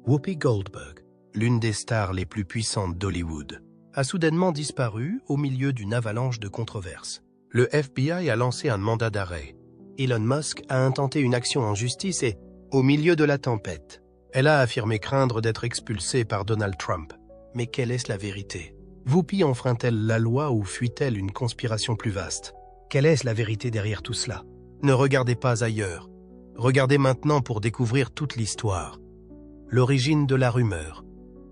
Whoopi Goldberg, l'une des stars les plus puissantes d'Hollywood, a soudainement disparu au milieu d'une avalanche de controverses. Le FBI a lancé un mandat d'arrêt. Elon Musk a intenté une action en justice et, au milieu de la tempête, elle a affirmé craindre d'être expulsée par Donald Trump. Mais quelle est la vérité? Whoopi enfreint-elle la loi ou fuit-elle une conspiration plus vaste? Quelle est la vérité derrière tout cela? Ne regardez pas ailleurs. Regardez maintenant pour découvrir toute l'histoire. L'origine de la rumeur.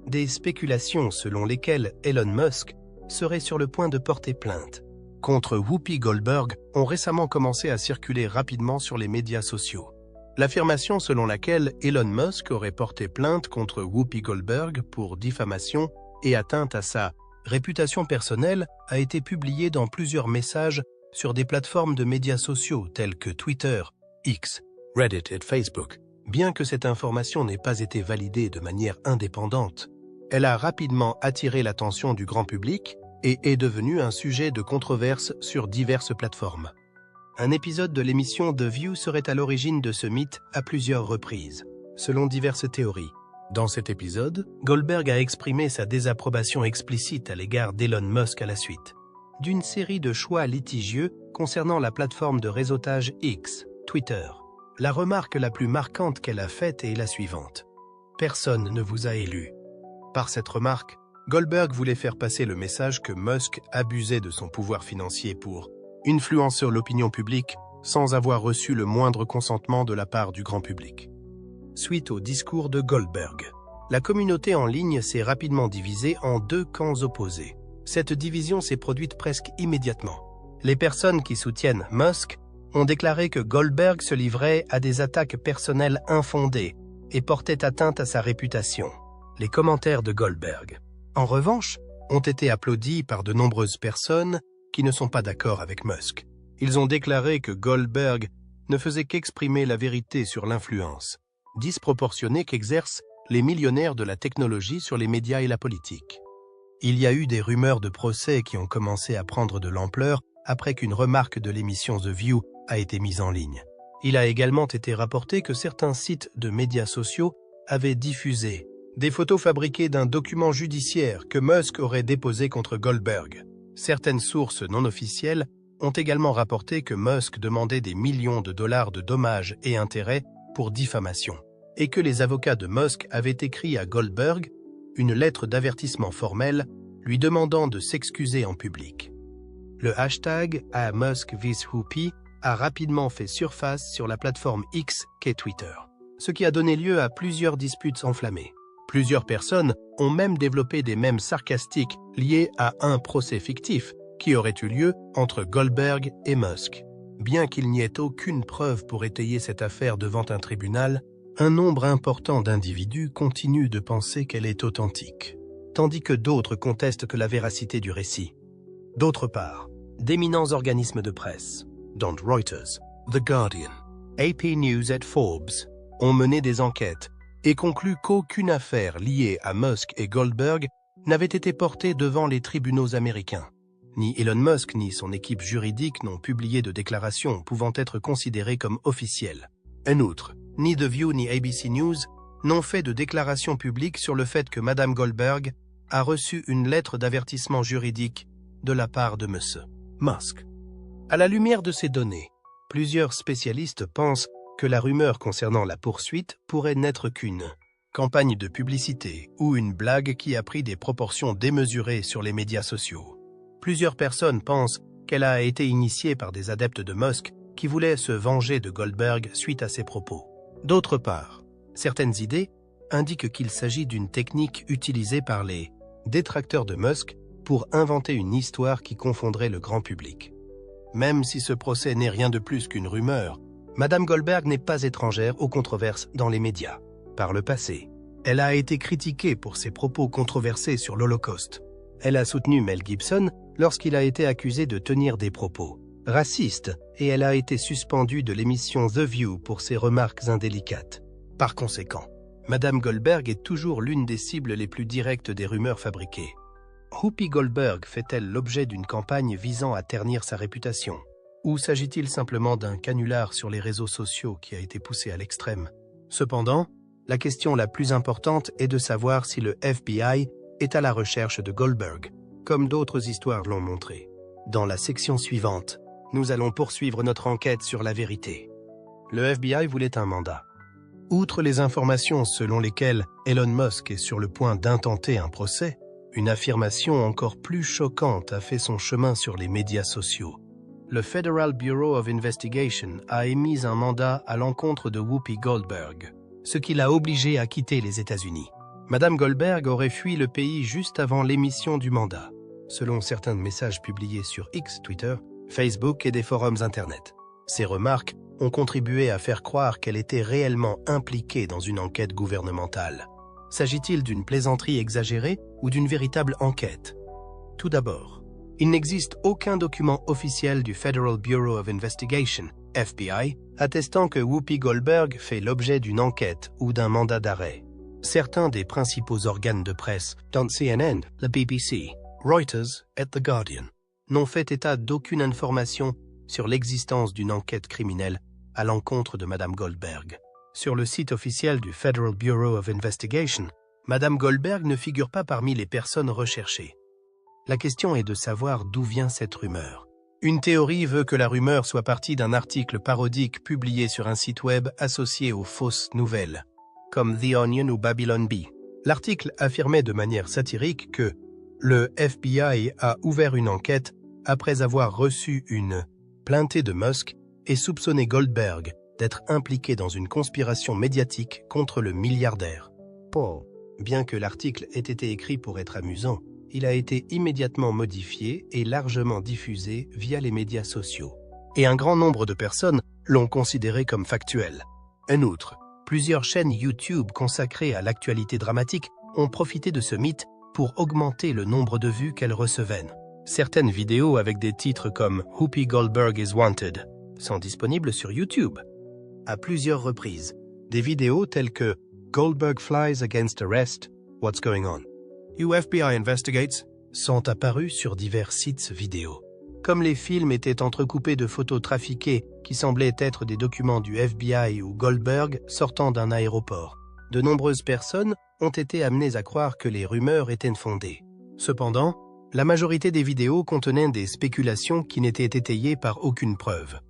Des spéculations selon lesquelles Elon Musk serait sur le point de porter plainte contre Whoopi Goldberg ont récemment commencé à circuler rapidement sur les médias sociaux. L'affirmation selon laquelle Elon Musk aurait porté plainte contre Whoopi Goldberg pour diffamation et atteinte à sa réputation personnelle a été publiée dans plusieurs messages sur des plateformes de médias sociaux telles que Twitter, X, Reddit et Facebook. Bien que cette information n'ait pas été validée de manière indépendante, elle a rapidement attiré l'attention du grand public et est devenue un sujet de controverse sur diverses plateformes. Un épisode de l'émission The View serait à l'origine de ce mythe à plusieurs reprises, selon diverses théories. Dans cet épisode, Goldberg a exprimé sa désapprobation explicite à l'égard d'Elon Musk à la suite d'une série de choix litigieux concernant la plateforme de réseautage X, Twitter. La remarque la plus marquante qu'elle a faite est la suivante. « Personne ne vous a élu ». Par cette remarque, Goldberg voulait faire passer le message que Musk abusait de son pouvoir financier pour influencer l'opinion publique sans avoir reçu le moindre consentement de la part du grand public. Suite au discours de Goldberg, la communauté en ligne s'est rapidement divisée en deux camps opposés. Cette division s'est produite presque immédiatement. Les personnes qui soutiennent Musk ont déclaré que Goldberg se livrait à des attaques personnelles infondées et portait atteinte à sa réputation. Les commentaires de Goldberg, en revanche, ont été applaudis par de nombreuses personnes qui ne sont pas d'accord avec Musk. Ils ont déclaré que Goldberg ne faisait qu'exprimer la vérité sur l'influence disproportionnée qu'exercent les millionnaires de la technologie sur les médias et la politique. Il y a eu des rumeurs de procès qui ont commencé à prendre de l'ampleur après qu'une remarque de l'émission The View a été mise en ligne. Il a également été rapporté que certains sites de médias sociaux avaient diffusé des photos fabriquées d'un document judiciaire que Musk aurait déposé contre Goldberg. Certaines sources non officielles ont également rapporté que Musk demandait des millions de dollars de dommages et intérêts pour diffamation, et que les avocats de Musk avaient écrit à Goldberg une lettre d'avertissement formelle lui demandant de s'excuser en public. Le hashtag #MuskVisWhoopi a rapidement fait surface sur la plateforme X qu'est Twitter, ce qui a donné lieu à plusieurs disputes enflammées. Plusieurs personnes ont même développé des mèmes sarcastiques liés à un procès fictif qui aurait eu lieu entre Goldberg et Musk. Bien qu'il n'y ait aucune preuve pour étayer cette affaire devant un tribunal, un nombre important d'individus continuent de penser qu'elle est authentique, tandis que d'autres contestent que la véracité du récit. D'autre part, d'éminents organismes de presse, dont Reuters, The Guardian, AP News et Forbes, ont mené des enquêtes et conclu qu'aucune affaire liée à Musk et Goldberg n'avait été portée devant les tribunaux américains. Ni Elon Musk ni son équipe juridique n'ont publié de déclarations pouvant être considérées comme officielles. En outre, ni The View ni ABC News n'ont fait de déclaration publique sur le fait que Mme Goldberg a reçu une lettre d'avertissement juridique de la part de M. Musk. À la lumière de ces données, plusieurs spécialistes pensent que la rumeur concernant la poursuite pourrait n'être qu'une campagne de publicité ou une blague qui a pris des proportions démesurées sur les médias sociaux. Plusieurs personnes pensent qu'elle a été initiée par des adeptes de Musk qui voulaient se venger de Goldberg suite à ses propos. D'autre part, certaines idées indiquent qu'il s'agit d'une technique utilisée par les détracteurs de Musk pour inventer une histoire qui confondrait le grand public. Même si ce procès n'est rien de plus qu'une rumeur, Mme Goldberg n'est pas étrangère aux controverses dans les médias. Par le passé, elle a été critiquée pour ses propos controversés sur l'Holocauste. Elle a soutenu Mel Gibson lorsqu'il a été accusé de tenir des propos racistes et elle a été suspendue de l'émission The View pour ses remarques indélicates. Par conséquent, Mme Goldberg est toujours l'une des cibles les plus directes des rumeurs fabriquées. Whoopi Goldberg fait-elle l'objet d'une campagne visant à ternir sa réputation? Ou s'agit-il simplement d'un canular sur les réseaux sociaux qui a été poussé à l'extrême? Cependant, La question la plus importante est de savoir si le FBI est à la recherche de Goldberg, comme d'autres histoires l'ont montré. Dans la section suivante, nous allons poursuivre notre enquête sur la vérité. Le FBI voulait un mandat. Outre les informations selon lesquelles Elon Musk est sur le point d'intenter un procès, une affirmation encore plus choquante a fait son chemin sur les médias sociaux. Le Federal Bureau of Investigation a émis un mandat à l'encontre de Whoopi Goldberg, ce qui l'a obligée à quitter les États-Unis. Madame Goldberg aurait fui le pays juste avant l'émission du mandat, selon certains messages publiés sur X, Twitter, Facebook et des forums Internet. Ces remarques ont contribué à faire croire qu'elle était réellement impliquée dans une enquête gouvernementale. S'agit-il d'une plaisanterie exagérée ou d'une véritable enquête? Tout d'abord, il n'existe aucun document officiel du Federal Bureau of Investigation, FBI, attestant que Whoopi Goldberg fait l'objet d'une enquête ou d'un mandat d'arrêt. Certains des principaux organes de presse, dont CNN, la BBC, Reuters et The Guardian, n'ont fait état d'aucune information sur l'existence d'une enquête criminelle à l'encontre de Madame Goldberg. Sur le site officiel du Federal Bureau of Investigation, Madame Goldberg ne figure pas parmi les personnes recherchées. La question est de savoir d'où vient cette rumeur. Une théorie veut que la rumeur soit partie d'un article parodique publié sur un site web associé aux fausses nouvelles, comme The Onion ou Babylon Bee. L'article affirmait de manière satirique que le FBI a ouvert une enquête après avoir reçu une plainte de Musk et soupçonné Goldberg d'être impliqué dans une conspiration médiatique contre le milliardaire. Paul. Bien que l'article ait été écrit pour être amusant, il a été immédiatement modifié et largement diffusé via les médias sociaux. Et un grand nombre de personnes l'ont considéré comme factuel. En outre, plusieurs chaînes YouTube consacrées à l'actualité dramatique ont profité de ce mythe pour augmenter le nombre de vues qu'elles recevaient. Certaines vidéos avec des titres comme « Whoopi Goldberg is wanted » sont disponibles sur YouTube. À plusieurs reprises, des vidéos telles que « Goldberg flies against arrest, what's going on? FBI investigates » sont apparues sur divers sites vidéo. Comme les films étaient entrecoupés de photos trafiquées qui semblaient être des documents du FBI ou Goldberg sortant d'un aéroport, de nombreuses personnes ont été amenées à croire que les rumeurs étaient fondées. Cependant, la majorité des vidéos contenaient des spéculations qui n'étaient étayées par aucune preuve.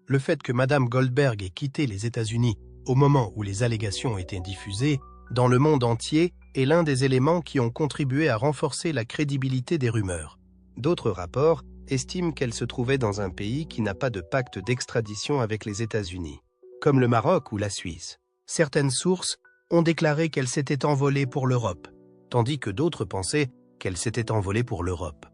Le fait que Madame Goldberg ait quitté les États-Unis au moment où les allégations étaient diffusées dans le monde entier est l'un des éléments qui ont contribué à renforcer la crédibilité des rumeurs. D'autres rapports estiment qu'elle se trouvait dans un pays qui n'a pas de pacte d'extradition avec les États-Unis, comme le Maroc ou la Suisse. Certaines sources ont déclaré qu'elle s'était envolée pour l'Europe, tandis que d'autres pensaient qu'elle s'était envolée pour l'Europe.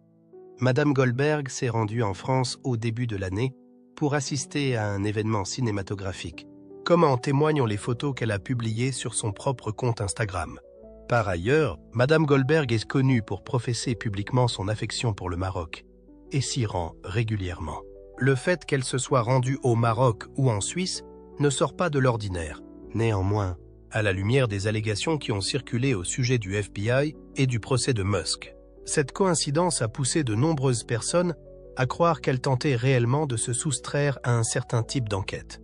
Madame Goldberg s'est rendue en France au début de l'année pour assister à un événement cinématographique, comme en témoignent les photos qu'elle a publiées sur son propre compte Instagram. Par ailleurs, Madame Goldberg est connue pour professer publiquement son affection pour le Maroc et s'y rend régulièrement. Le fait qu'elle se soit rendue au Maroc ou en Suisse ne sort pas de l'ordinaire. Néanmoins, à la lumière des allégations qui ont circulé au sujet du FBI et du procès de Musk, cette coïncidence a poussé de nombreuses personnes à croire qu'elle tentait réellement de se soustraire à un certain type d'enquête.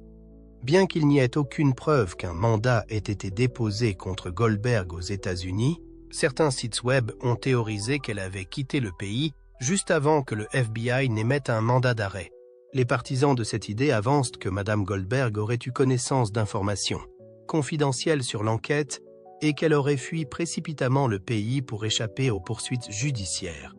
Bien qu'il n'y ait aucune preuve qu'un mandat ait été déposé contre Goldberg aux États-Unis, certains sites web ont théorisé qu'elle avait quitté le pays juste avant que le FBI n'émette un mandat d'arrêt. Les partisans de cette idée avancent que Madame Goldberg aurait eu connaissance d'informations confidentielles sur l'enquête et qu'elle aurait fui précipitamment le pays pour échapper aux poursuites judiciaires.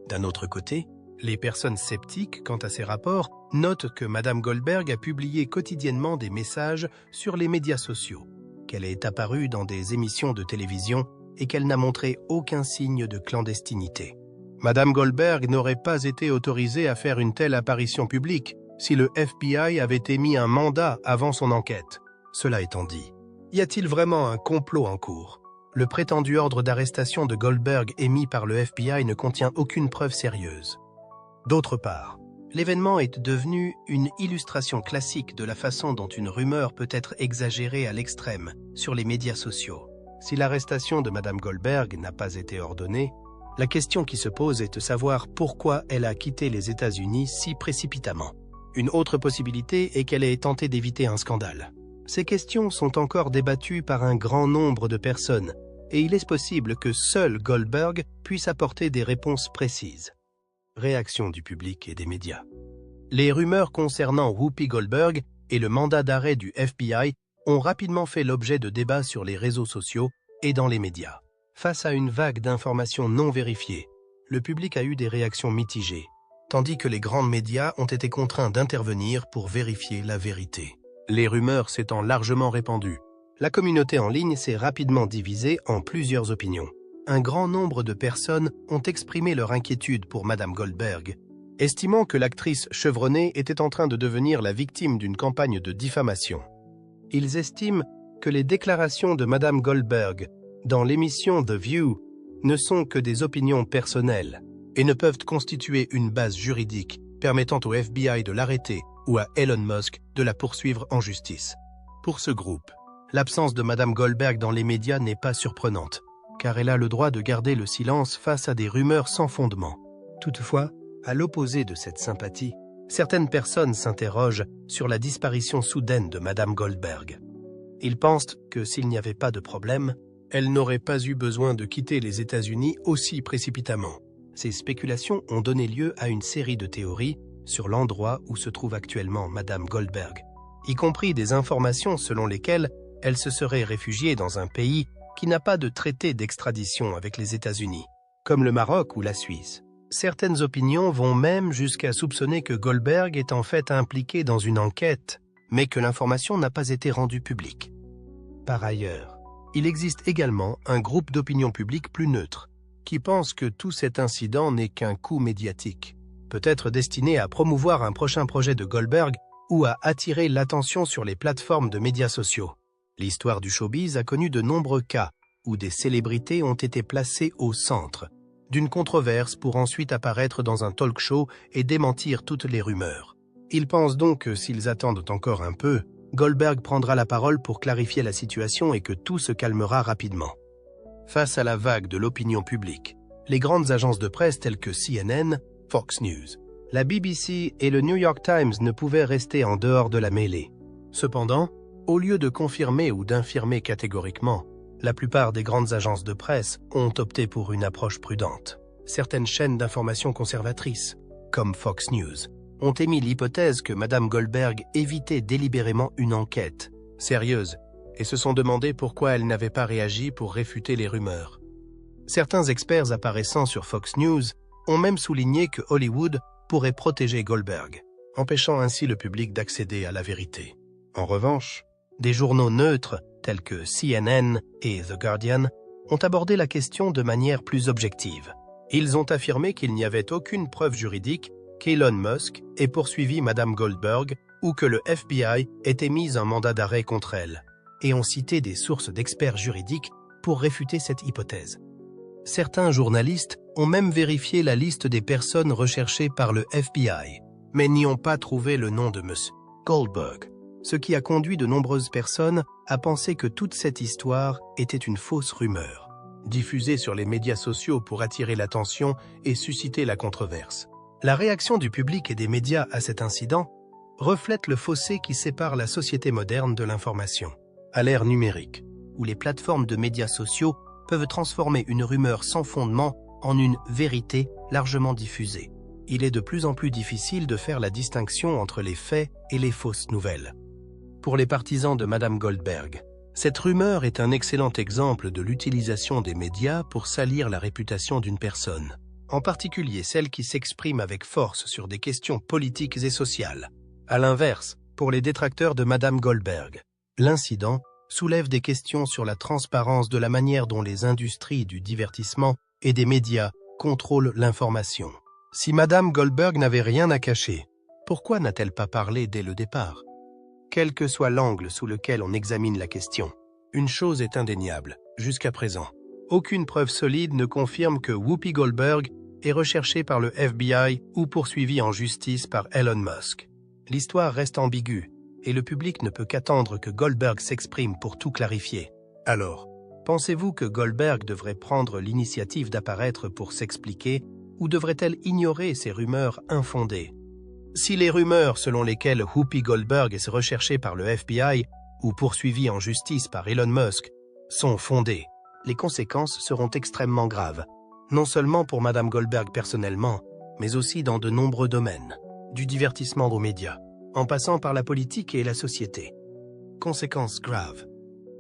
D'un autre côté, les personnes sceptiques quant à ces rapports notent que Madame Goldberg a publié quotidiennement des messages sur les médias sociaux, qu'elle est apparue dans des émissions de télévision et qu'elle n'a montré aucun signe de clandestinité. Madame Goldberg n'aurait pas été autorisée à faire une telle apparition publique si le FBI avait émis un mandat avant son enquête. Cela étant dit, y a-t-il vraiment un complot en cours? Le prétendu ordre d'arrestation de Goldberg émis par le FBI ne contient aucune preuve sérieuse. D'autre part, l'événement est devenu une illustration classique de la façon dont une rumeur peut être exagérée à l'extrême sur les médias sociaux. Si l'arrestation de Madame Goldberg n'a pas été ordonnée, la question qui se pose est de savoir pourquoi elle a quitté les États-Unis si précipitamment. Une autre possibilité est qu'elle ait tenté d'éviter un scandale. Ces questions sont encore débattues par un grand nombre de personnes et il est possible que seul Goldberg puisse apporter des réponses précises. Réaction du public et des médias. Les rumeurs concernant Whoopi Goldberg et le mandat d'arrêt du FBI ont rapidement fait l'objet de débats sur les réseaux sociaux et dans les médias. Face à une vague d'informations non vérifiées, le public a eu des réactions mitigées, tandis que les grands médias ont été contraints d'intervenir pour vérifier la vérité. Les rumeurs s'étant largement répandues, la communauté en ligne s'est rapidement divisée en plusieurs opinions. Un grand nombre de personnes ont exprimé leur inquiétude pour Madame Goldberg, estimant que l'actrice chevronnée était en train de devenir la victime d'une campagne de diffamation. Ils estiment que les déclarations de Madame Goldberg dans l'émission The View ne sont que des opinions personnelles et ne peuvent constituer une base juridique permettant au FBI de l'arrêter ou à Elon Musk de la poursuivre en justice. Pour ce groupe, l'absence de Madame Goldberg dans les médias n'est pas surprenante, car elle a le droit de garder le silence face à des rumeurs sans fondement. Toutefois, à l'opposé de cette sympathie, certaines personnes s'interrogent sur la disparition soudaine de Madame Goldberg. Ils pensent que s'il n'y avait pas de problème, elle n'aurait pas eu besoin de quitter les États-Unis aussi précipitamment. Ces spéculations ont donné lieu à une série de théories sur l'endroit où se trouve actuellement Madame Goldberg, y compris des informations selon lesquelles elle se serait réfugiée dans un pays qui n'a pas de traité d'extradition avec les États-Unis, comme le Maroc ou la Suisse. Certaines opinions vont même jusqu'à soupçonner que Goldberg est en fait impliquée dans une enquête, mais que l'information n'a pas été rendue publique. Par ailleurs, il existe également un groupe d'opinion publique plus neutre, qui pense que tout cet incident n'est qu'un coup médiatique, peut-être destiné à promouvoir un prochain projet de Goldberg ou à attirer l'attention sur les plateformes de médias sociaux. L'histoire du showbiz a connu de nombreux cas où des célébrités ont été placées au centre d'une controverse pour ensuite apparaître dans un talk show et démentir toutes les rumeurs. Ils pensent donc que s'ils attendent encore un peu, Goldberg prendra la parole pour clarifier la situation et que tout se calmera rapidement. Face à la vague de l'opinion publique, les grandes agences de presse telles que CNN, Fox News, la BBC et le New York Times ne pouvaient rester en dehors de la mêlée. Cependant, au lieu de confirmer ou d'infirmer catégoriquement, la plupart des grandes agences de presse ont opté pour une approche prudente. Certaines chaînes d'information conservatrices, comme Fox News, ont émis l'hypothèse que Madame Goldberg évitait délibérément une enquête sérieuse et se sont demandé pourquoi elle n'avait pas réagi pour réfuter les rumeurs. Certains experts apparaissant sur Fox News ont même souligné que Hollywood pourrait protéger Goldberg, empêchant ainsi le public d'accéder à la vérité. En revanche, des journaux neutres tels que CNN et The Guardian ont abordé la question de manière plus objective. Ils ont affirmé qu'il n'y avait aucune preuve juridique qu'Elon Musk ait poursuivi Madame Goldberg ou que le FBI ait émis un mandat d'arrêt contre elle, et ont cité des sources d'experts juridiques pour réfuter cette hypothèse. Certains journalistes ont même vérifié la liste des personnes recherchées par le FBI, mais n'y ont pas trouvé le nom de M. Goldberg, ce qui a conduit de nombreuses personnes à penser que toute cette histoire était une fausse rumeur, diffusée sur les médias sociaux pour attirer l'attention et susciter la controverse. La réaction du public et des médias à cet incident reflète le fossé qui sépare la société moderne de l'information. À l'ère numérique, où les plateformes de médias sociaux peuvent transformer une rumeur sans fondement en une vérité largement diffusée, il est de plus en plus difficile de faire la distinction entre les faits et les fausses nouvelles. Pour les partisans de Madame Goldberg, cette rumeur est un excellent exemple de l'utilisation des médias pour salir la réputation d'une personne, en particulier celle qui s'exprime avec force sur des questions politiques et sociales. À l'inverse, pour les détracteurs de Madame Goldberg, l'incident soulève des questions sur la transparence de la manière dont les industries du divertissement et des médias contrôlent l'information. Si Madame Goldberg n'avait rien à cacher, pourquoi n'a-t-elle pas parlé dès le départ? Quel que soit l'angle sous lequel on examine la question, une chose est indéniable, jusqu'à présent. Aucune preuve solide ne confirme que Whoopi Goldberg est recherchée par le FBI ou poursuivie en justice par Elon Musk. L'histoire reste ambiguë et le public ne peut qu'attendre que Goldberg s'exprime pour tout clarifier. Alors, pensez-vous que Goldberg devrait prendre l'initiative d'apparaître pour s'expliquer ou devrait-elle ignorer ces rumeurs infondées? Si les rumeurs selon lesquelles Whoopi Goldberg est recherchée par le FBI ou poursuivie en justice par Elon Musk sont fondées, les conséquences seront extrêmement graves, non seulement pour Madame Goldberg personnellement, mais aussi dans de nombreux domaines, du divertissement aux médias, en passant par la politique et la société. Conséquences graves.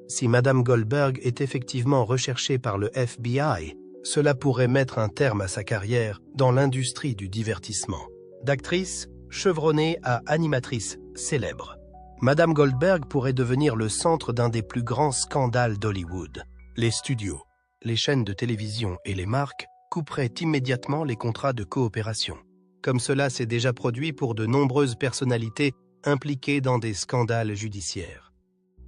Si Madame Goldberg est effectivement recherchée par le FBI, cela pourrait mettre un terme à sa carrière dans l'industrie du divertissement. D'actrice chevronnée à animatrice célèbre, Madame Goldberg pourrait devenir le centre d'un des plus grands scandales d'Hollywood. Les studios, les chaînes de télévision et les marques couperaient immédiatement les contrats de coopération, comme cela s'est déjà produit pour de nombreuses personnalités impliquées dans des scandales judiciaires.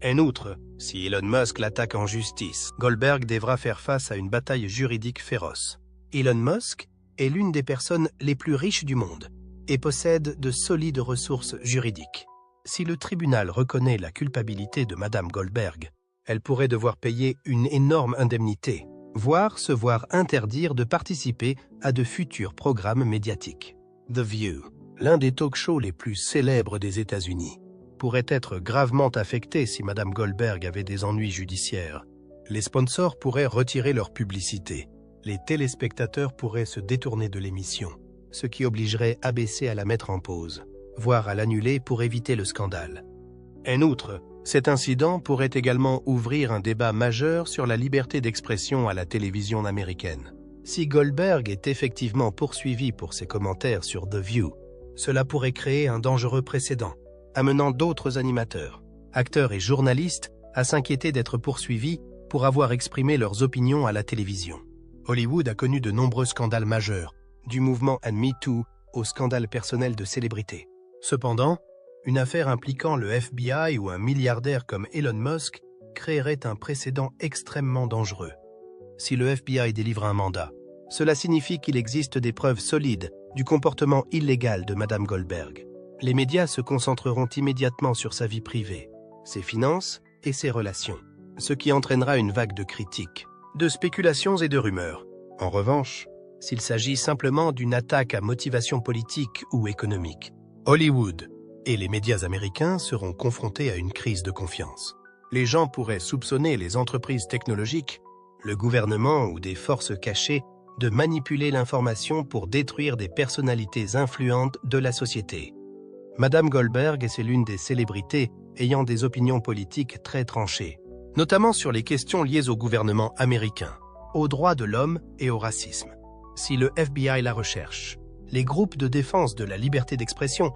En outre, si Elon Musk l'attaque en justice, Goldberg devra faire face à une bataille juridique féroce. Elon Musk est l'une des personnes les plus riches du monde et possède de solides ressources juridiques. Si le tribunal reconnaît la culpabilité de Madame Goldberg, elle pourrait devoir payer une énorme indemnité, voire se voir interdire de participer à de futurs programmes médiatiques. The View, l'un des talk-shows les plus célèbres des États-Unis, pourrait être gravement affecté si Madame Goldberg avait des ennuis judiciaires. Les sponsors pourraient retirer leur publicité. Les téléspectateurs pourraient se détourner de l'émission, ce qui obligerait ABC à la mettre en pause, voire à l'annuler pour éviter le scandale. En outre, cet incident pourrait également ouvrir un débat majeur sur la liberté d'expression à la télévision américaine. Si Goldberg est effectivement poursuivi pour ses commentaires sur The View, cela pourrait créer un dangereux précédent, amenant d'autres animateurs, acteurs et journalistes à s'inquiéter d'être poursuivis pour avoir exprimé leurs opinions à la télévision. Hollywood a connu de nombreux scandales majeurs, du mouvement #MeToo au scandale personnel de célébrités. Cependant, une affaire impliquant le FBI ou un milliardaire comme Elon Musk créerait un précédent extrêmement dangereux. Si le FBI délivre un mandat, cela signifie qu'il existe des preuves solides du comportement illégal de Madame Goldberg. Les médias se concentreront immédiatement sur sa vie privée, ses finances et ses relations, ce qui entraînera une vague de critiques, de spéculations et de rumeurs. En revanche, s'il s'agit simplement d'une attaque à motivation politique ou économique, Hollywood et les médias américains seront confrontés à une crise de confiance. Les gens pourraient soupçonner les entreprises technologiques, le gouvernement ou des forces cachées de manipuler l'information pour détruire des personnalités influentes de la société. Madame Goldberg est l'une des célébrités ayant des opinions politiques très tranchées, notamment sur les questions liées au gouvernement américain, aux droits de l'homme et au racisme. Si le FBI la recherche, les groupes de défense de la liberté d'expression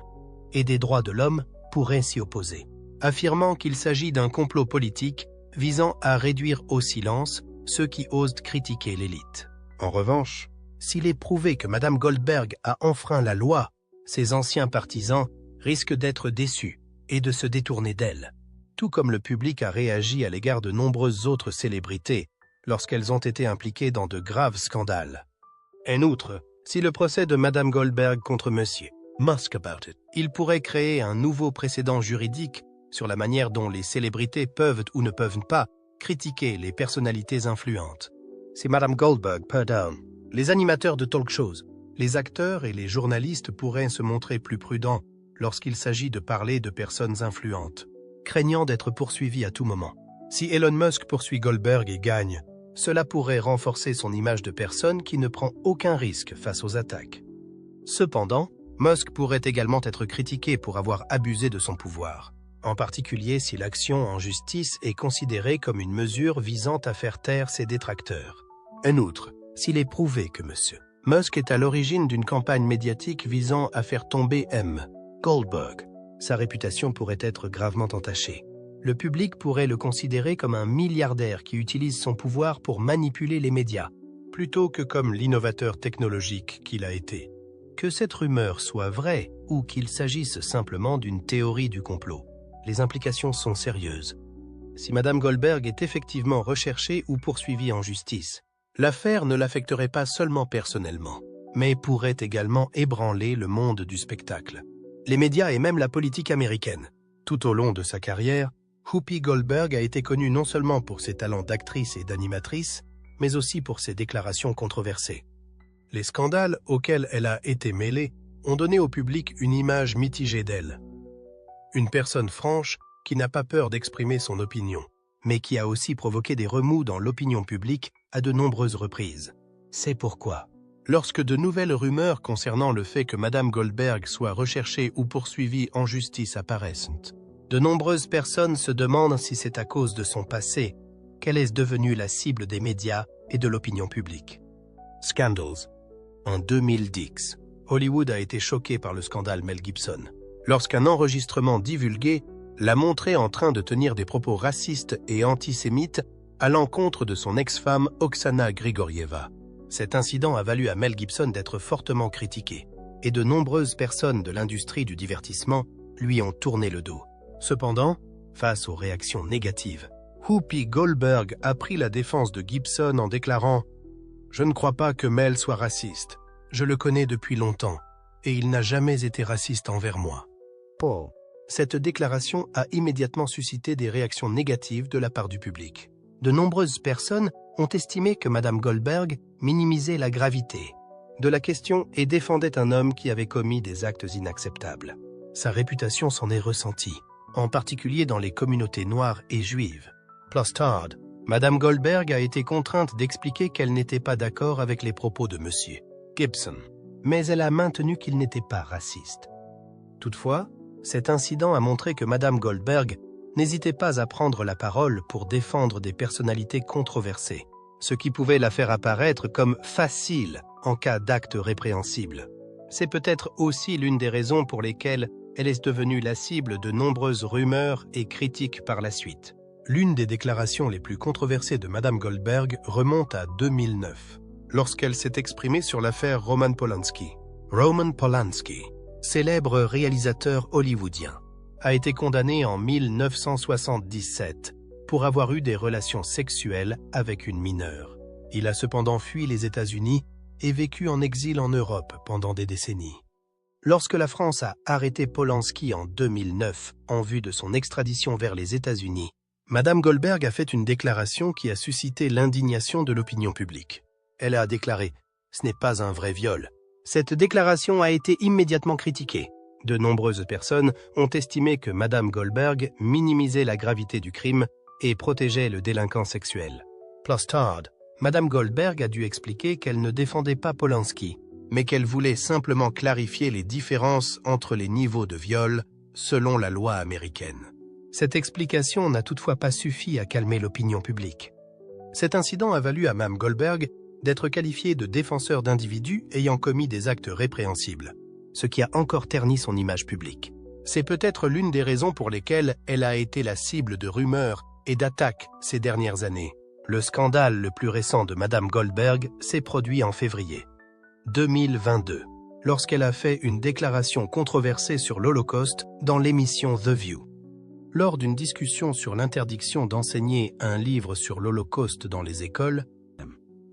et des droits de l'homme pourraient s'y opposer, affirmant qu'il s'agit d'un complot politique visant à réduire au silence ceux qui osent critiquer l'élite. En revanche, s'il est prouvé que Madame Goldberg a enfreint la loi, ses anciens partisans risquent d'être déçus et de se détourner d'elle, tout comme le public a réagi à l'égard de nombreuses autres célébrités lorsqu'elles ont été impliquées dans de graves scandales. En outre, si le procès de Madame Goldberg contre Monsieur Musk il pourrait créer un nouveau précédent juridique sur la manière dont les célébrités peuvent ou ne peuvent pas critiquer les personnalités influentes. Si Madame Goldberg pardonne, les animateurs de talk shows, les acteurs et les journalistes pourraient se montrer plus prudents lorsqu'il s'agit de parler de personnes influentes, craignant d'être poursuivis à tout moment. Si Elon Musk poursuit Goldberg et gagne, cela pourrait renforcer son image de personne qui ne prend aucun risque face aux attaques. Cependant, Musk pourrait également être critiqué pour avoir abusé de son pouvoir, en particulier si l'action en justice est considérée comme une mesure visant à faire taire ses détracteurs. En outre, s'il est prouvé que M. Musk est à l'origine d'une campagne médiatique visant à faire tomber M. Goldberg, sa réputation pourrait être gravement entachée. Le public pourrait le considérer comme un milliardaire qui utilise son pouvoir pour manipuler les médias, plutôt que comme l'innovateur technologique qu'il a été. Que cette rumeur soit vraie ou qu'il s'agisse simplement d'une théorie du complot, les implications sont sérieuses. Si Madame Goldberg est effectivement recherchée ou poursuivie en justice, l'affaire ne l'affecterait pas seulement personnellement, mais pourrait également ébranler le monde du spectacle. Les médias et même la politique américaine. Tout au long de sa carrière, Whoopi Goldberg a été connue non seulement pour ses talents d'actrice et d'animatrice, mais aussi pour ses déclarations controversées. Les scandales auxquels elle a été mêlée ont donné au public une image mitigée d'elle. Une personne franche qui n'a pas peur d'exprimer son opinion, mais qui a aussi provoqué des remous dans l'opinion publique à de nombreuses reprises. C'est pourquoi, lorsque de nouvelles rumeurs concernant le fait que Madame Goldberg soit recherchée ou poursuivie en justice apparaissent, de nombreuses personnes se demandent si c'est à cause de son passé qu'elle est devenue la cible des médias et de l'opinion publique. Scandals. En 2010, Hollywood a été choqué par le scandale Mel Gibson, lorsqu'un enregistrement divulgué l'a montré en train de tenir des propos racistes et antisémites à l'encontre de son ex-femme Oksana Grigorieva. Cet incident a valu à Mel Gibson d'être fortement critiqué, et de nombreuses personnes de l'industrie du divertissement lui ont tourné le dos. Cependant, face aux réactions négatives, Whoopi Goldberg a pris la défense de Gibson en déclarant « Je ne crois pas que Mel soit raciste. Je le connais depuis longtemps, et il n'a jamais été raciste envers moi. » Paul. Cette déclaration a immédiatement suscité des réactions négatives de la part du public. De nombreuses personnes ont estimé que Madame Goldberg minimisait la gravité de la question et défendait un homme qui avait commis des actes inacceptables. Sa réputation s'en est ressentie, en particulier dans les communautés noires et juives. Plus tard, Madame Goldberg a été contrainte d'expliquer qu'elle n'était pas d'accord avec les propos de Monsieur Gibson, mais elle a maintenu qu'il n'était pas raciste. Toutefois, cet incident a montré que Madame Goldberg n'hésitait pas à prendre la parole pour défendre des personnalités controversées, ce qui pouvait la faire apparaître comme facile en cas d'acte répréhensible. C'est peut-être aussi l'une des raisons pour lesquelles elle est devenue la cible de nombreuses rumeurs et critiques par la suite. L'une des déclarations les plus controversées de Madame Goldberg remonte à 2009, lorsqu'elle s'est exprimée sur l'affaire Roman Polanski. Roman Polanski, célèbre réalisateur hollywoodien, a été condamné en 1977 pour avoir eu des relations sexuelles avec une mineure. Il a cependant fui les États-Unis et vécu en exil en Europe pendant des décennies. Lorsque la France a arrêté Polanski en 2009 en vue de son extradition vers les États-Unis, Madame Goldberg a fait une déclaration qui a suscité l'indignation de l'opinion publique. Elle a déclaré « Ce n'est pas un vrai viol ». Cette déclaration a été immédiatement critiquée. De nombreuses personnes ont estimé que Madame Goldberg minimisait la gravité du crime et protégeait le délinquant sexuel. Plus tard, Madame Goldberg a dû expliquer qu'elle ne défendait pas Polanski, mais qu'elle voulait simplement clarifier les différences entre les niveaux de viol selon la loi américaine. Cette explication n'a toutefois pas suffi à calmer l'opinion publique. Cet incident a valu à Mme Goldberg d'être qualifiée de défenseur d'individus ayant commis des actes répréhensibles, ce qui a encore terni son image publique. C'est peut-être l'une des raisons pour lesquelles elle a été la cible de rumeurs et d'attaques ces dernières années. Le scandale le plus récent de Mme Goldberg s'est produit en février 2022, lorsqu'elle a fait une déclaration controversée sur l'Holocauste dans l'émission The View. Lors d'une discussion sur l'interdiction d'enseigner un livre sur l'Holocauste dans les écoles,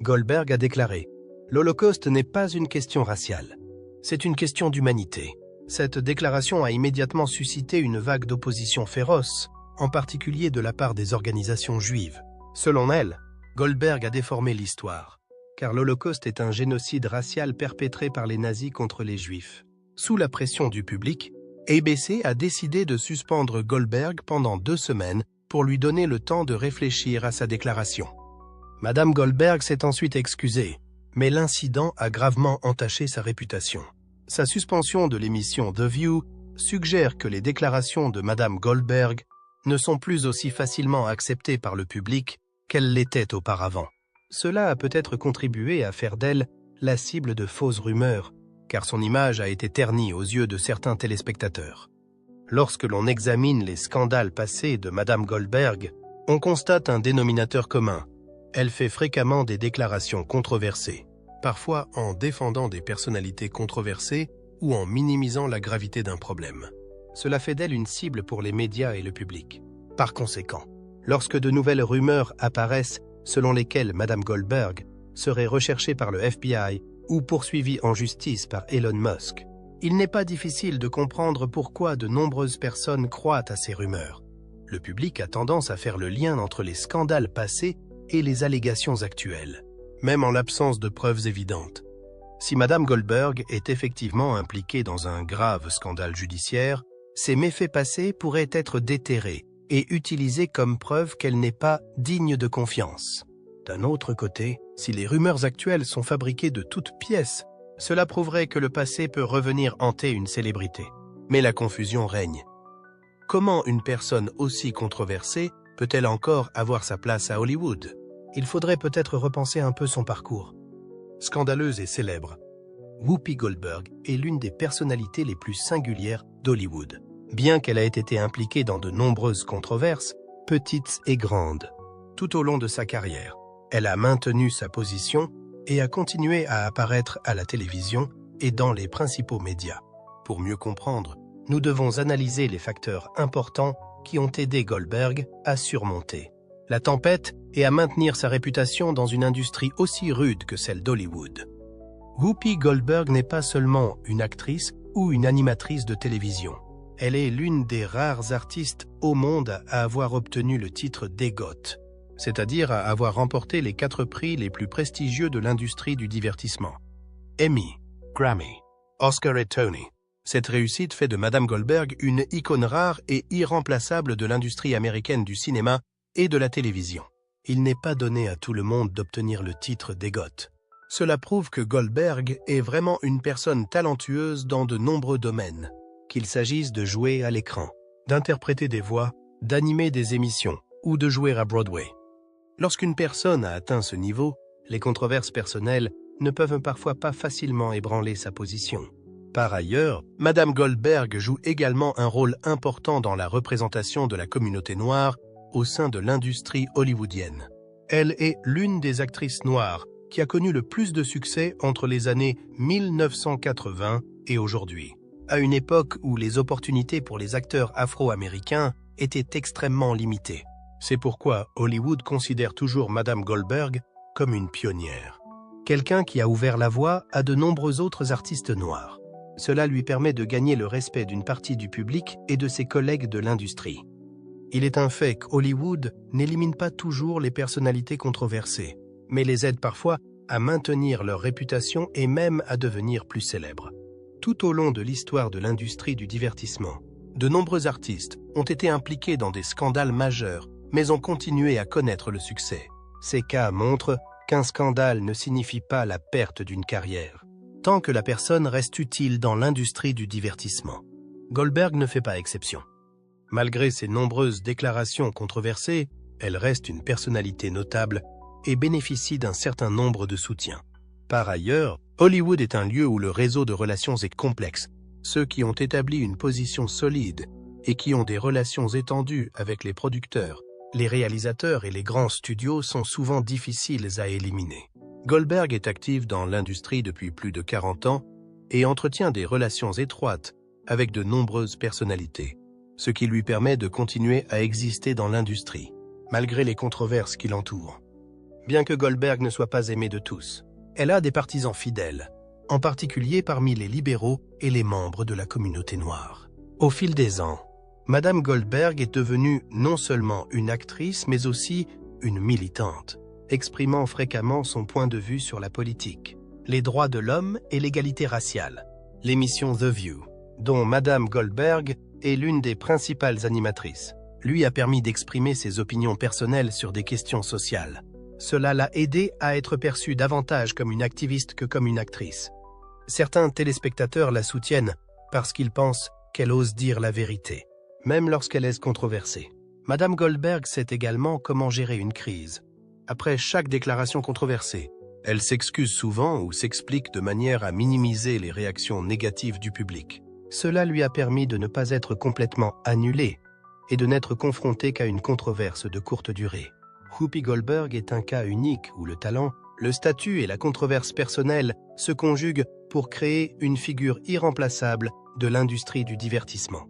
Goldberg a déclaré « L'Holocauste n'est pas une question raciale, c'est une question d'humanité ». Cette déclaration a immédiatement suscité une vague d'opposition féroce, en particulier de la part des organisations juives. Selon elle, Goldberg a déformé l'histoire, car l'Holocauste est un génocide racial perpétré par les nazis contre les Juifs. Sous la pression du public, ABC a décidé de suspendre Goldberg pendant 2 semaines pour lui donner le temps de réfléchir à sa déclaration. Madame Goldberg s'est ensuite excusée, mais l'incident a gravement entaché sa réputation. Sa suspension de l'émission The View suggère que les déclarations de Madame Goldberg ne sont plus aussi facilement acceptées par le public qu'elles l'étaient auparavant. Cela a peut-être contribué à faire d'elle la cible de fausses rumeurs, car son image a été ternie aux yeux de certains téléspectateurs. Lorsque l'on examine les scandales passés de Madame Goldberg, on constate un dénominateur commun. Elle fait fréquemment des déclarations controversées, parfois en défendant des personnalités controversées ou en minimisant la gravité d'un problème. Cela fait d'elle une cible pour les médias et le public. Par conséquent, lorsque de nouvelles rumeurs apparaissent selon lesquelles Madame Goldberg serait recherchée par le FBI ou poursuivie en justice par Elon Musk, il n'est pas difficile de comprendre pourquoi de nombreuses personnes croient à ces rumeurs. Le public a tendance à faire le lien entre les scandales passés et les allégations actuelles, même en l'absence de preuves évidentes. Si Madame Goldberg est effectivement impliquée dans un grave scandale judiciaire, Ces méfaits passés pourraient être déterrés et utilisés comme preuve qu'elle n'est pas digne de confiance. D'un autre côté, si les rumeurs actuelles sont fabriquées de toutes pièces, cela prouverait que le passé peut revenir hanter une célébrité. Mais la confusion règne. Comment une personne aussi controversée peut-elle encore avoir sa place à Hollywood? Il faudrait peut-être repenser un peu son parcours. Scandaleuse et célèbre, Whoopi Goldberg est l'une des personnalités les plus singulières d'Hollywood. Bien qu'elle ait été impliquée dans de nombreuses controverses, petites et grandes, tout au long de sa carrière, elle a maintenu sa position et a continué à apparaître à la télévision et dans les principaux médias. Pour mieux comprendre, nous devons analyser les facteurs importants qui ont aidé Goldberg à surmonter la tempête et à maintenir sa réputation dans une industrie aussi rude que celle d'Hollywood. Whoopi Goldberg n'est pas seulement une actrice ou une animatrice de télévision. Elle est l'une des rares artistes au monde à avoir obtenu le titre d'EGOT, c'est-à-dire à avoir remporté les 4 prix les plus prestigieux de l'industrie du divertissement. Emmy, Grammy, Oscar et Tony. Cette réussite fait de Madame Goldberg une icône rare et irremplaçable de l'industrie américaine du cinéma et de la télévision. Il n'est pas donné à tout le monde d'obtenir le titre d'EGOT. Cela prouve que Goldberg est vraiment une personne talentueuse dans de nombreux domaines, qu'il s'agisse de jouer à l'écran, d'interpréter des voix, d'animer des émissions ou de jouer à Broadway. Lorsqu'une personne a atteint ce niveau, les controverses personnelles ne peuvent parfois pas facilement ébranler sa position. Par ailleurs, Madame Goldberg joue également un rôle important dans la représentation de la communauté noire au sein de l'industrie hollywoodienne. Elle est l'une des actrices noires qui a connu le plus de succès entre les années 1980 et aujourd'hui, à une époque où les opportunités pour les acteurs afro-américains étaient extrêmement limitées. C'est pourquoi Hollywood considère toujours Madame Goldberg comme une pionnière. Quelqu'un qui a ouvert la voie à de nombreux autres artistes noirs. Cela lui permet de gagner le respect d'une partie du public et de ses collègues de l'industrie. Il est un fait qu'Hollywood n'élimine pas toujours les personnalités controversées, mais les aide parfois à maintenir leur réputation et même à devenir plus célèbres. Tout au long de l'histoire de l'industrie du divertissement, de nombreux artistes ont été impliqués dans des scandales majeurs, mais ont continué à connaître le succès. Ces cas montrent qu'un scandale ne signifie pas la perte d'une carrière, tant que la personne reste utile dans l'industrie du divertissement. Goldberg ne fait pas exception. Malgré ses nombreuses déclarations controversées, elle reste une personnalité notable et bénéficie d'un certain nombre de soutiens. Par ailleurs, Hollywood est un lieu où le réseau de relations est complexe. Ceux qui ont établi une position solide et qui ont des relations étendues avec les producteurs, les réalisateurs et les grands studios sont souvent difficiles à éliminer. Goldberg est active dans l'industrie depuis plus de 40 ans et entretient des relations étroites avec de nombreuses personnalités, ce qui lui permet de continuer à exister dans l'industrie, malgré les controverses qui l'entourent. Bien que Goldberg ne soit pas aimée de tous, elle a des partisans fidèles, en particulier parmi les libéraux et les membres de la communauté noire. Au fil des ans, Madame Goldberg est devenue non seulement une actrice, mais aussi une militante, exprimant fréquemment son point de vue sur la politique, les droits de l'homme et l'égalité raciale. L'émission The View, dont Madame Goldberg est l'une des principales animatrices, lui a permis d'exprimer ses opinions personnelles sur des questions sociales. Cela l'a aidé à être perçue davantage comme une activiste que comme une actrice. Certains téléspectateurs la soutiennent parce qu'ils pensent qu'elle ose dire la vérité, même lorsqu'elle est controversée. Madame Goldberg sait également comment gérer une crise. Après chaque déclaration controversée, elle s'excuse souvent ou s'explique de manière à minimiser les réactions négatives du public. Cela lui a permis de ne pas être complètement annulée et de n'être confrontée qu'à une controverse de courte durée. Whoopi Goldberg est un cas unique où le talent, le statut et la controverse personnelle se conjuguent pour créer une figure irremplaçable de l'industrie du divertissement.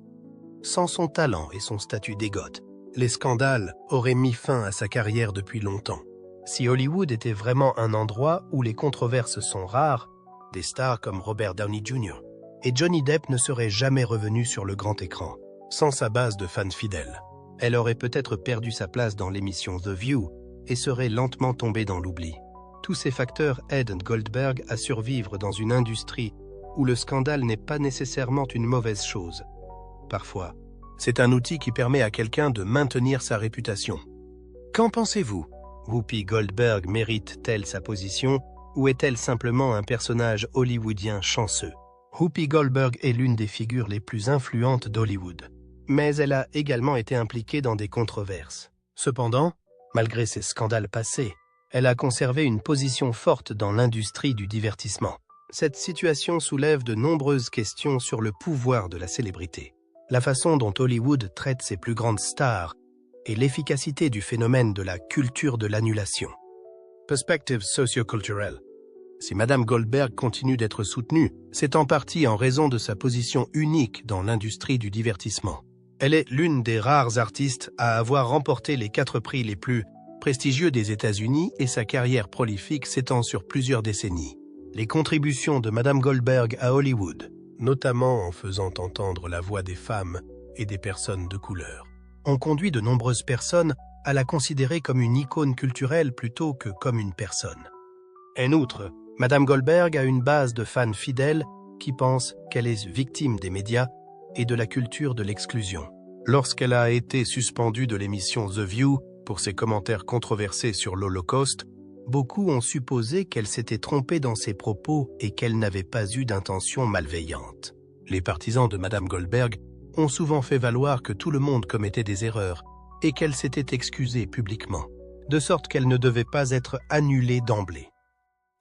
Sans son talent et son statut d'EGOT, les scandales auraient mis fin à sa carrière depuis longtemps. Si Hollywood était vraiment un endroit où les controverses sont rares, des stars comme Robert Downey Jr. et Johnny Depp ne seraient jamais revenus sur le grand écran, sans sa base de fans fidèles. Elle aurait peut-être perdu sa place dans l'émission The View et serait lentement tombée dans l'oubli. Tous ces facteurs aident Goldberg à survivre dans une industrie où le scandale n'est pas nécessairement une mauvaise chose. parfois. C'est un outil qui permet à quelqu'un de maintenir sa réputation. Qu'en pensez-vous? Whoopi Goldberg mérite-t-elle sa position ou est-elle simplement un personnage hollywoodien chanceux? Whoopi Goldberg est l'une des figures les plus influentes d'Hollywood, mais elle a également été impliquée dans des controverses. Cependant, malgré ses scandales passés, elle a conservé une position forte dans l'industrie du divertissement. Cette situation soulève de nombreuses questions sur le pouvoir de la célébrité, la façon dont Hollywood traite ses plus grandes stars et l'efficacité du phénomène de la culture de l'annulation. Perspective socio-culturelle. Si Madame Goldberg continue d'être soutenue, c'est en partie en raison de sa position unique dans l'industrie du divertissement. Elle est l'une des rares artistes à avoir remporté les 4 prix les plus prestigieux des États-Unis et sa carrière prolifique s'étend sur plusieurs décennies. Les contributions de Madame Goldberg à Hollywood, notamment en faisant entendre la voix des femmes et des personnes de couleur, ont conduit de nombreuses personnes à la considérer comme une icône culturelle plutôt que comme une personne. En outre, Madame Goldberg a une base de fans fidèles qui pensent qu'elle est victime des médias et de la culture de l'exclusion. Lorsqu'elle a été suspendue de l'émission The View pour ses commentaires controversés sur l'Holocauste, beaucoup ont supposé qu'elle s'était trompée dans ses propos et qu'elle n'avait pas eu d'intention malveillante. Les partisans de Madame Goldberg ont souvent fait valoir que tout le monde commettait des erreurs et qu'elle s'était excusée publiquement, de sorte qu'elle ne devait pas être annulée d'emblée.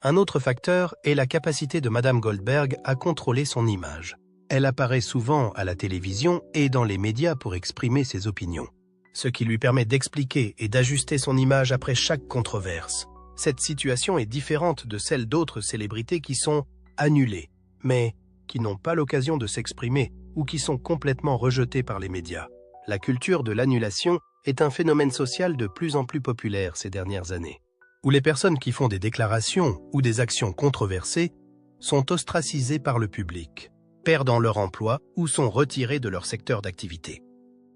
Un autre facteur est la capacité de Madame Goldberg à contrôler son image. Elle apparaît souvent à la télévision et dans les médias pour exprimer ses opinions, ce qui lui permet d'expliquer et d'ajuster son image après chaque controverse. Cette situation est différente de celle d'autres célébrités qui sont annulées, mais qui n'ont pas l'occasion de s'exprimer ou qui sont complètement rejetées par les médias. La culture de l'annulation est un phénomène social de plus en plus populaire ces dernières années, où les personnes qui font des déclarations ou des actions controversées sont ostracisées par le public, perdant leur emploi ou sont retirées de leur secteur d'activité.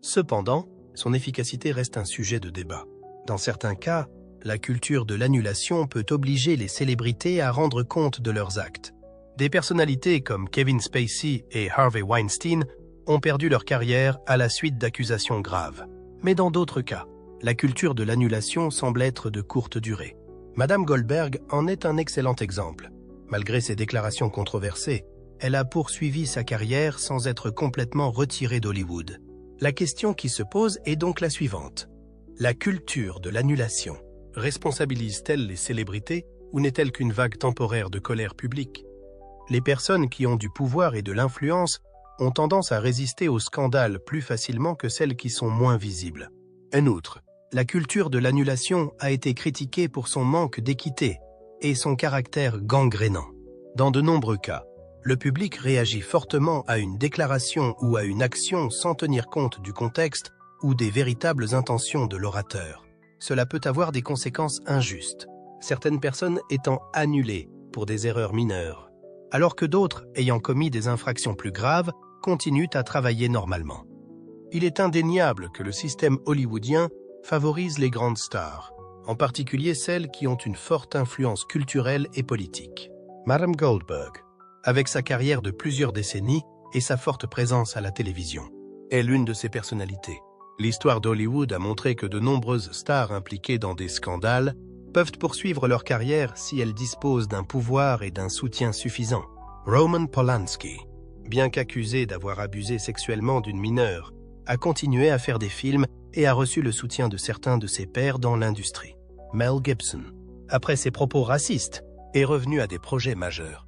Cependant, son efficacité reste un sujet de débat. Dans certains cas, la culture de l'annulation peut obliger les célébrités à rendre compte de leurs actes. Des personnalités comme Kevin Spacey et Harvey Weinstein ont perdu leur carrière à la suite d'accusations graves. Mais dans d'autres cas, la culture de l'annulation semble être de courte durée. Madame Goldberg en est un excellent exemple. Malgré ses déclarations controversées, elle a poursuivi sa carrière sans être complètement retirée d'Hollywood. La question qui se pose est donc la suivante. La culture de l'annulation responsabilise-t-elle les célébrités ou n'est-elle qu'une vague temporaire de colère publique? Les personnes qui ont du pouvoir et de l'influence ont tendance à résister aux scandales plus facilement que celles qui sont moins visibles. En outre, la culture de l'annulation a été critiquée pour son manque d'équité et son caractère gangrénant. Dans de nombreux cas, le public réagit fortement à une déclaration ou à une action sans tenir compte du contexte ou des véritables intentions de l'orateur. Cela peut avoir des conséquences injustes, certaines personnes étant annulées pour des erreurs mineures, alors que d'autres, ayant commis des infractions plus graves, continuent à travailler normalement. Il est indéniable que le système hollywoodien favorise les grandes stars, en particulier celles qui ont une forte influence culturelle et politique. Madame Goldberg, avec sa carrière de plusieurs décennies et sa forte présence à la télévision, est l'une de ces personnalités. L'histoire d'Hollywood a montré que de nombreuses stars impliquées dans des scandales peuvent poursuivre leur carrière si elles disposent d'un pouvoir et d'un soutien suffisants. Roman Polanski, bien qu'accusé d'avoir abusé sexuellement d'une mineure, a continué à faire des films et a reçu le soutien de certains de ses pairs dans l'industrie. Mel Gibson, après ses propos racistes, est revenu à des projets majeurs.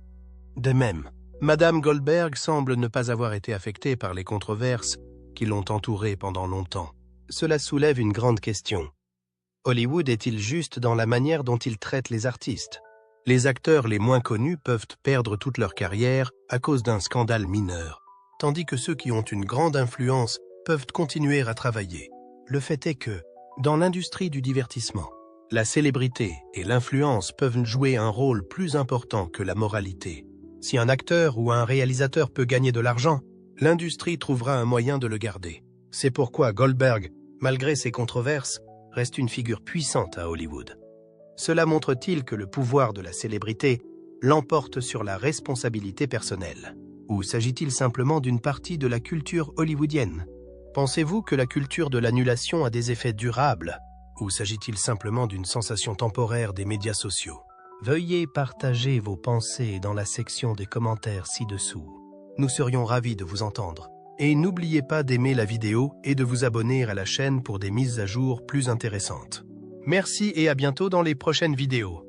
De même, Madame Goldberg semble ne pas avoir été affectée par les controverses qui l'ont entourée pendant longtemps. Cela soulève une grande question. Hollywood est-il juste dans la manière dont il traite les artistes? Les acteurs les moins connus peuvent perdre toute leur carrière à cause d'un scandale mineur, tandis que ceux qui ont une grande influence peuvent continuer à travailler. Le fait est que, dans l'industrie du divertissement, la célébrité et l'influence peuvent jouer un rôle plus important que la moralité. Si un acteur ou un réalisateur peut gagner de l'argent, l'industrie trouvera un moyen de le garder. C'est pourquoi Goldberg, malgré ses controverses, reste une figure puissante à Hollywood. Cela montre-t-il que le pouvoir de la célébrité l'emporte sur la responsabilité personnelle? Ou s'agit-il simplement d'une partie de la culture hollywoodienne? Pensez-vous que la culture de l'annulation a des effets durables? Ou s'agit-il simplement d'une sensation temporaire des médias sociaux? Veuillez partager vos pensées dans la section des commentaires ci-dessous. Nous serions ravis de vous entendre. Et n'oubliez pas d'aimer la vidéo et de vous abonner à la chaîne pour des mises à jour plus intéressantes. Merci et à bientôt dans les prochaines vidéos.